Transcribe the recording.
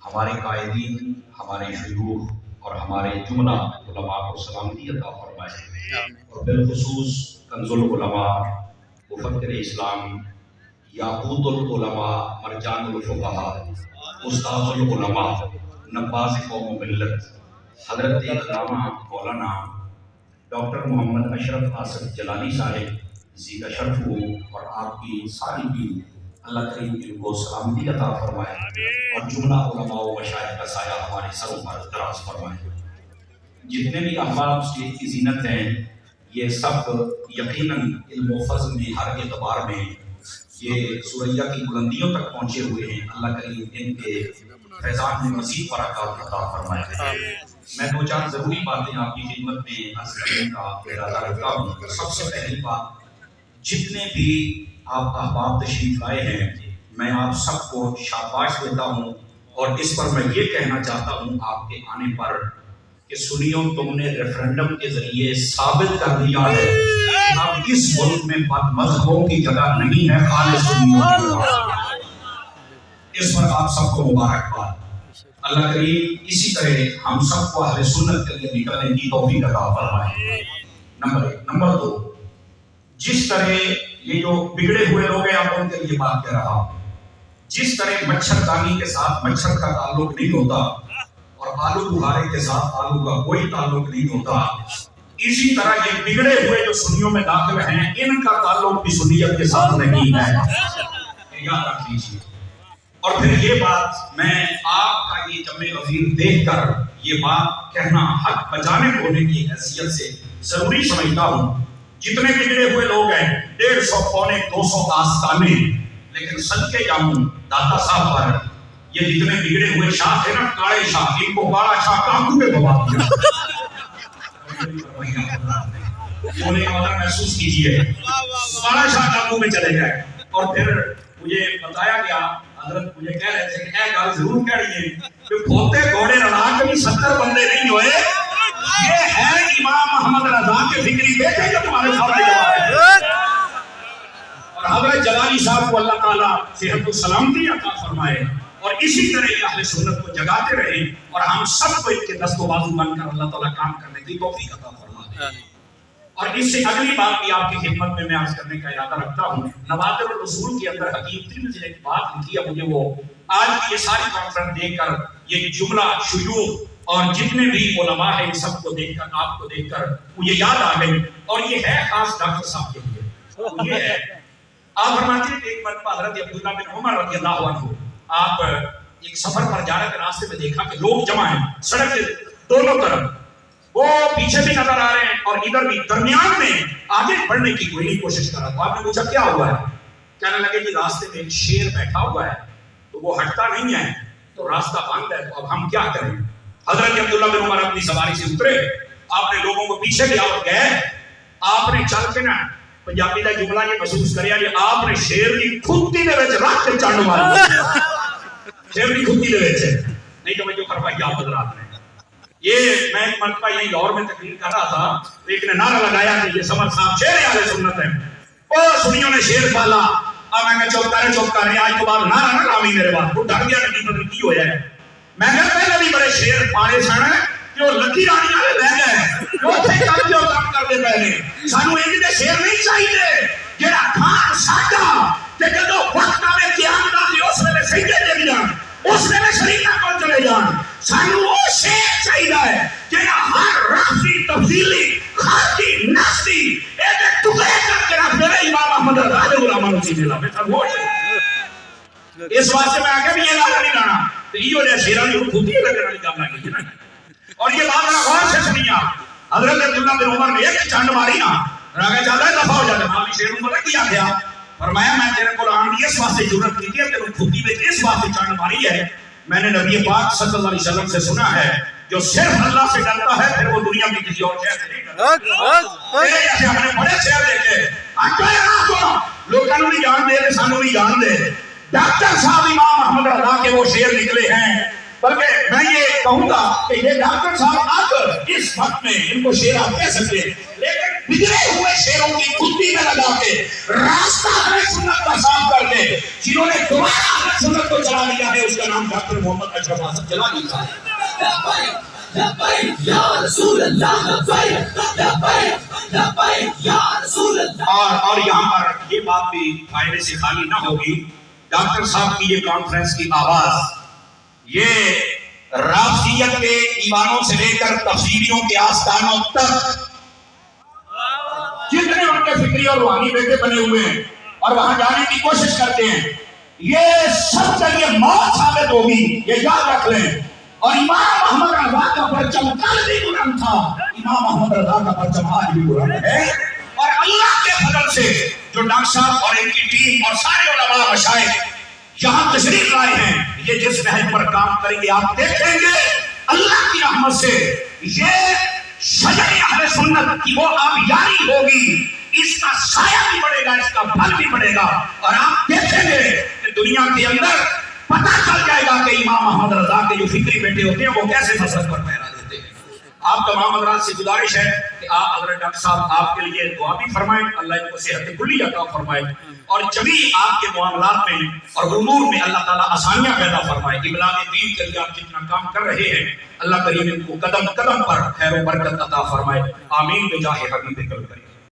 ہمارے قائدین، ہمارے شیوخ اور ہمارے جملہ علماء کو سلامتی عطا فرمائے، اور بالخصوص کنز العلماء، مفکر اسلام، یاقوت العلماء، مرجان الفقہاء، استاذ العلماء، نباز قوم و ملت، حضرت علامہ مولانا ڈاکٹر محمد اشرف آصف جلالی صاحب ذی شرف ہو، اور آپ کی ساری ٹیم، اللہ کریم ان کو سلامتی عطا فرمائے اور جملہ علماء و مشائخ کا سایہ ہمارے سروں پر دراز فرمائے۔ جتنے بھی احباب اسٹیج کی زینت ہیں، یہ سب یقیناً علم و فضل میں ہر اعتبار میں یہ سوریا کی بلندیوں تک پہنچے ہوئے ہیں۔ اللہ کریم ان کے فیضان میں مزید برکات عطا فرمائے۔ میں دو چار ضروری باتیں آپ کی خدمت میں عرض کرنے کا ارادہ رکھتا ہوں۔ سب سے پہلی بات، جتنے بھی آپ احباب تشریف لائے ہیں، میں آپ سب کو شاباش دیتا ہوں، اور اس پر میں یہ کہنا چاہتا ہوں آپ کے آنے پر کہ سنیوں، تم نے ریفرنڈم کے ذریعے ثابت کر دیا ہے کہ اب اس ملک میں بد مذہبوں کی جگہ نہیں ہے، خالص سنیوں کی جگہ۔ اس پر آپ سب کو مبارکباد۔ اللہ کریم اسی طرح ہم سب کو اہل سنت کے لیے نکلنے کی توفیق عطا فرمائے۔ نمبر ایک۔ نمبر دو، جس طرح یہ جو بگڑے ہوئے لوگ ہیں، آپ ان کے لیے بات کہہ رہا ہوں، جس طرح مچھردانی کے ساتھ مچھر کا تعلق نہیں ہوتا اور آلو بخارے کے ساتھ آلو کا کوئی تعلق نہیں ہوتا، اسی طرح یہ بگڑے ہوئے جو سنیوں میں داخل ہیں، ان کا تعلق بھی سنیت کے ساتھ نہیں ہے، یاد رکھ لیجیے۔ اور پھر یہ بات میں آپ کا یہ جمع غفیر دیکھ کر یہ بات کہنا حق بجانب ہونے کی حیثیت سے ضروری سمجھتا ہوں۔ جتنے بگڑے ہوئے لوگ ہیں، 150 پونے 200 آستانے، لیکن صدقے جاؤں داتا صاحب پر یہ جتنے بگڑے ہوئے شاہ تھے نا، کاڑے شاہ، ان کو کاڑا شاہ کانگو پہ بھگا دیا۔ ہونے کا مطلب محسوس کیجئے، کاڑا شاہ کانگو میں چلے گئے۔ اور پھر مجھے بتایا گیا، حضرت مجھے کہہ رہے تھے کہ اے گل ضرور کہہ رہی ہے کہ کھوتے گھوڑے رڑا کے بھی 70 بندے نہیں ہوئے، یہ ہے امام محمد رضا کے فکری بیٹے جو تمہارے سامنے جواب ہے۔ اور حضرت جلالی صاحب کو اللہ تعالیٰ صحت و سلامتی عطا فرمائے، اور اسی طرح یہ اہل سنت کو جگاتے رہیں، اور ہم سب کو ان کے دست و بازو بن کر اللہ تعالیٰ کام کرنے کی توفیق عطا فرمائے۔ اور اس سے اگلی بات بھی آپ کی خدمت میں عرض کرنے کا ارادہ رکھتا ہوں۔ نوادر الرسول کے اندر حکیم ترمذی نے ایک بات لکھی ہے، مجھے وہ آج کی یہ ساری کانفرنس دیکھ کر، یہ جملہ شیوخ اور جتنے بھی علماء ہیں، ان سب کو دیکھ کر، آپ کو دیکھ کر مجھے یاد آ گئی، اور یہ ہے خاص ڈاکٹر صاحب کے لیے۔ یہ ہے، آپ فرماتے ہیں کہ ایک مرتبہ حضرت عبداللہ بن عمر رضی اللہ عنہ، آپ ایک سفر پر جا رہے تھے، راستے میں دیکھا کہ لوگ جمع ہیں سڑک کے دونوں طرف، وہ پیچھے بھی نظر آ رہے ہیں اور ادھر بھی، درمیان میں آگے بڑھنے کی کوئی نہیں کوشش کر رہا۔ تو آپ نے پوچھا کیا ہوا ہے؟ کہنے لگے کہ راستے میں ایک شیر بیٹھا ہوا ہے، تو وہ ہٹتا نہیں ہے، تو راستہ بند ہے، تو اب ہم کیا کریں؟ حضرت عبداللہ بن عمر اپنی سواری سے اترے، آپ نے لوگوں کو پیچھے لیا اور گئے، آپ نے چل کے نا، پنجابی کا جملہ یہ محسوس کریا کہ آپ نے شیر کی کھوتی دے وچ رکھ کے چڑھ مارا، شیر کی کھوتی دے وچ، نہیں تو جو فرمایا آپ حضرات نے۔ یہ میں ایک مرتبہ یہی لاہور میں تقریر کر رہا تھا، ایک نے نعرہ لگایا کہ یہ سمر صاحب شیر اہل سنت ہے، اور سنیوں نے شیر پالا، اب میں کہا چوپ کر رہے، آج تو بعد نعرہ نہ لاوی میرے بعد، وہ ڈر گیا کہ پتہ کی ہو جائے۔ میں کہا پہلے بھی بڑے شیر پاڑے سن کہ وہ لکی رانی والے بہ گئے، وہ تھے کام جو کام کرتے پہلے، سانو ایک دے شیر نہیں چاہیے جڑا کھان ساڈا تے جدوں وقت آوے قیامت دی اس ویلے سجدے تے جان، اس ویلے شریعت کو چلے جان، سانو وہ شیر چاہیے جڑا ہر رفظی تفصیلی خاصی نفسی ایک ٹکڑے کر کے رکھ دے امام احمد رضا دے علماء نو چیزیں لاوے، وہ اس واسطے میں آگے بھی یہ لانا نہیں لانا تو یہ جو شیرانی کو کھوتی لگنے والی کام لگی نا۔ اور یہ بات ذرا غور سے سنیے، حضرت عبداللہ بن عمر نے ایک چنڈ ماری نا، راگے چاہتا ہے دفع ہو جاتا ہے، مالی شیر کو پتہ کیا گیا، فرمایا میں تیرے کو آن کی اس واسطے ضرورت کی تھی، تیرے کھوتی میں اس واسطے چنڈ ماری ہے، میں نے نبی پاک صلی اللہ علیہ وسلم سے سنا ہے جو صرف اللہ سے ڈرتا ہے پھر وہ دنیا کی کسی اور شہر سے نہیں ڈرتا۔ میرے جیسے ہم نے بڑے شہر دیکھے، آنکھیں راہ کو لوگوں نے نہیں جان دے، سانو نہیں جان دے، ڈاکٹر صاحب امام محمد رضا کے وہ شیر نکلے ہیں، بلکہ میں یہ کہوں گا کہ یہ ڈاکٹر صاحب اب اس وقت میں ان کو شیر آپ کہہ سکتے، لیکن بگڑے ہوئے شیروں کی کھٹی میں لگا کے راستہ اہل سنت کا صاف کر کے جنہوں نے دوبارہ اہل سنت کو چلا لیا ہے، اس کا نام ڈاکٹر محمد اشرف حسن جلانی تھا۔ لبیک یا رسول اللہ، لبیک لبیک لبیک یا رسول اللہ۔ اور یہاں پر یہ بات بھی فائدے سے خالی نہ ہوگی، ڈاکٹر صاحب کی یہ کانفرنس کی آواز یہ رافضیت کے ایمانوں سے لے کر تفسیریوں کے آستانوں تک جتنے ان کے فکری اور روحانی بیٹے بنے ہوئے ہیں اور وہاں جانے کی کوشش کرتے ہیں، یہ سب کے لیے موت ثابت ہوگی، یہ یاد رکھ لیں۔ اور امام احمد رضا کا پرچم کل بھی بلند تھا، امام احمد رضا کا پرچم آج بھی بلند ہے، اور اللہ کے فضل سے جو ڈاکٹر صاحب اور ان کی ٹیم اور سارے علماء مشائخ یہاں تشریف لائے ہیں، یہ جس نہج پر کام کریں گے آپ دیکھیں گے اللہ کی رحمت سے یہ شجر اہل سنت کی وہ آبیاری ہوگی، اس کا سایہ بھی بڑھے گا، اس کا پھل بھی بڑھے گا، اور آپ دیکھیں گے کہ دنیا کے اندر پتہ چل جائے گا کہ امام احمد رضا کے جو فکری بیٹے ہوتے ہیں وہ کیسے فساد پر پہرا دیتے ہیں۔ آپ تمام حضرات سے گزارش ہے کہ آپ حضرت ڈاکٹر صاحب آپ کے لیے دعا بھی فرمائیں، اللہ ان کو صحت کلی عطا فرمائے، اور جبھی آپ کے معاملات میں اور امور میں اللہ تعالیٰ آسانیاں پیدا فرمائے۔ ابلاغ دین کے لیے آپ جتنا کام کر رہے ہیں اللہ کریم ان کو قدم قدم پر خیر و برکت عطا فرمائے، آمین بجاہ حبیب کریم۔